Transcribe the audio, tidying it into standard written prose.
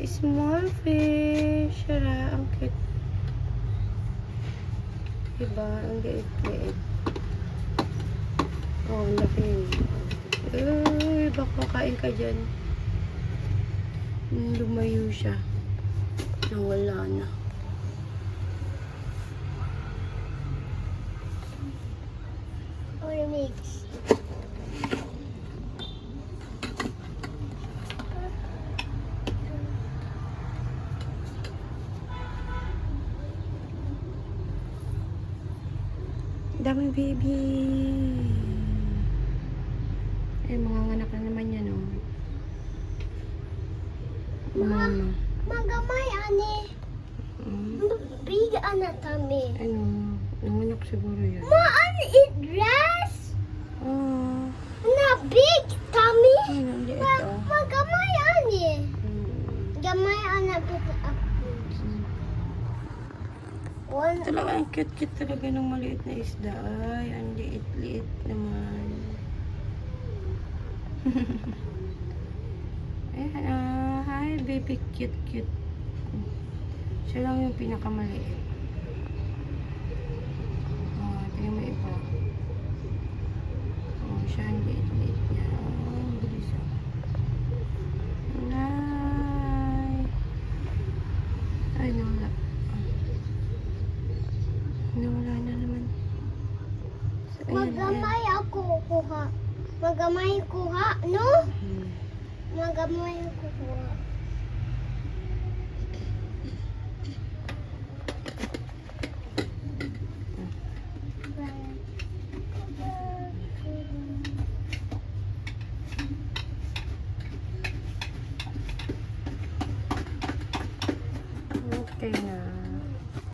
Small fish. Sara, ang cute. Diba? Ang liit-liit. Oh, ang laki yun. Uy, baka kain ka dyan. Lumayo siya. Nawala na. Or mix. Daming baby. Eh, mga anak na naman yan, oh. Mama. Magamay, ani. Big anak kami. Ano? Nanganak siguro yan. Maan it dress? Oh. Na big tummy? Ano, liit, oh. Magamay, ani. Hmm. Gamay anak kita ako. One. Talaga, ang cute-cute talaga ng maliit na isda. Ay, ang liit-liit naman. Ayan, hi, baby cute-cute. Siya lang yung pinakamaliit. Oh, tingnan mo iba. Oh, siya ang liit-liit niya. Oh, ang bilis, oh. Hi. Ay, nawala. Nawala na naman. So, ayan, Magamay ako kuha. Magamay kuha, no? ayan. Magamay ako kuha. Okay na.